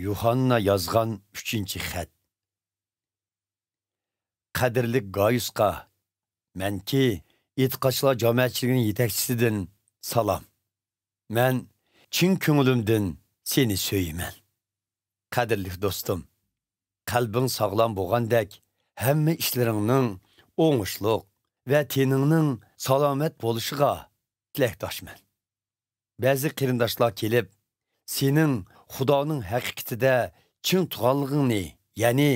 Yuhanna yazgan 3-chi xat. Qadrli Gayusqa, menki e'tiqodchilar jamoatchiligining yetakchisidan salom. Men chin ko'nglimdan seni so'yman. Qadrli do'stim, qalbing sog'lom bo'lgandek, hamma ishlaringning o'ngishliq va teningning salomat bo'lishiga tilakdoshman. Ba'zi qarindoshlar kelib, sening Xudoning haqiqatida chin turganligingni, ya'ni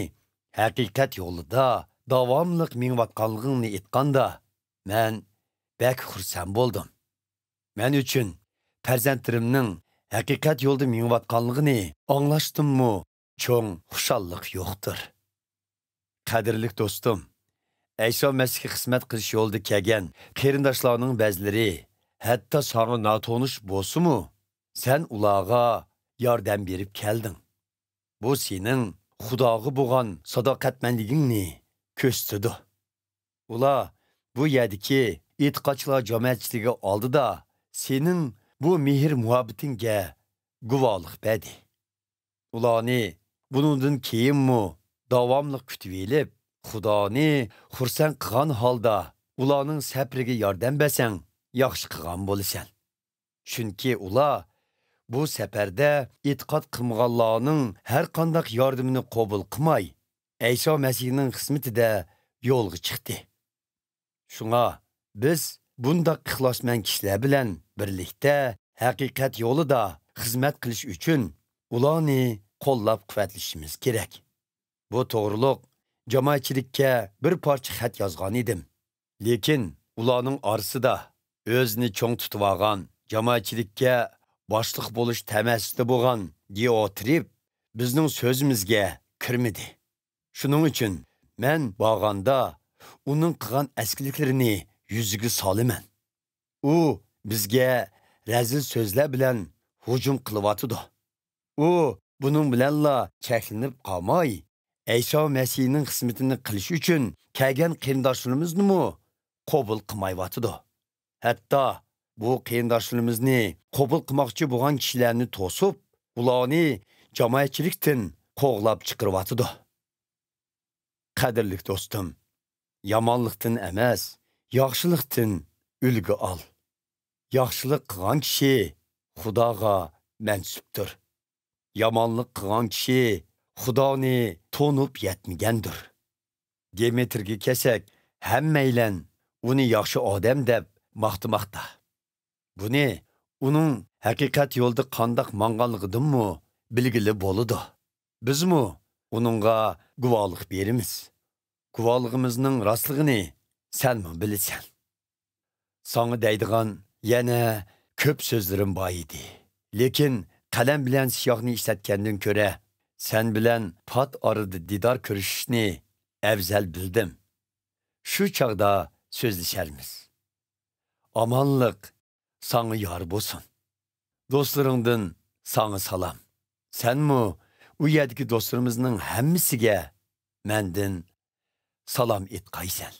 haqiqat yo'lida davomliq mengayotganligingni aytganda, men bak xursand bo'ldim. Men uchun farzandlarimning haqiqat yo'lda mengayotganligini anglashdimmi, cho'ng xushallik yo'qdir. Qadrli do'stim, Ayso Masihga xizmat qilish yo'lida kelgan qarindoshlarning ba'zilari hatto sana natonish bo'lsa-mu, sen ularga yordam berib kelding. Bu sening Xudoga bo'lgan sadoqatmanligingni ko'rsatdi. Ular bu yerdagi e'tiqodchilar jamoatchiligi oldida sening bu mehr muhabbatingga guvohlik berdi. Ularni bundan keyinmi davomli kutib elib, Xudoni xursand qilgan holda ularning sapriga yordam bersang, yaxshi qilgan bo'lasan. Chunki ular bu safarda e'tiqod qilmaganlarning har qanday yordamini qabul qilmay, Ayso Masihning xizmatida yo'lga chiqdi. Shunga biz bundaq ixlosmand kishilar bilan birlikda haqiqat yo'lida xizmat qilish uchun ularni qo'llab-quvvatlashimiz kerak. Bu to'g'riliq jamoatchilikka bir parcha xat yozgan edim. Lekin ularning orasida o'zini cho'ng tutib olgan, jamoatchilikka boshliq bo'lish tamasida bo'lgan Diotrib bizning so'zimizga kirmadi. Shuning uchun men borganda uning qilgan askiliklarini yuziga solaman. U bizga razil so'zlar bilan hujum qilyotdi. U buning bilanla cheklanib qolmay, Ayso Masihning xizmatini qilish uchun kelgan qarindoshlarimizni qabul qilmayotdi. Hatto bu qarindoshlarimizni qabul qilmoqchi bo'lgan kishilarni to'sib, ularni jamoatchilikdan qo'g'lab chiqaryotdi. Qadrli do'stim, yomonlikdan emas, yaxshilikdan ulgu ol. Yaxshilik qilgan kishi Xudoga mansubdir. Yomonlik qilgan kishi Xudoni to'nib yetmagandir. Demetrga kelsak, hammanglar uni yaxshi odam deb maqtamoqda. Buni uning haqiqat yo'lda qandoq manganligidanmi bilgili bo'ladi. Bizmi uningga guvohlik beramiz. Guvohligimizning rostligini senmi bilasan. Sana deydigan yana ko'p so'zlarim bor edi. Lekin qalam bilan siyohni ishlatgandan ko'ra, sen bilan pat orada didor ko'rishishni afzal bildim. Shu chaqda so'zlasharmiz. Amanlik sana yor bo'lsin. Do'stlaringdan sana salom. Senmi u yerdagi do'stlarimizning hammasiga mendan salom etqaysan.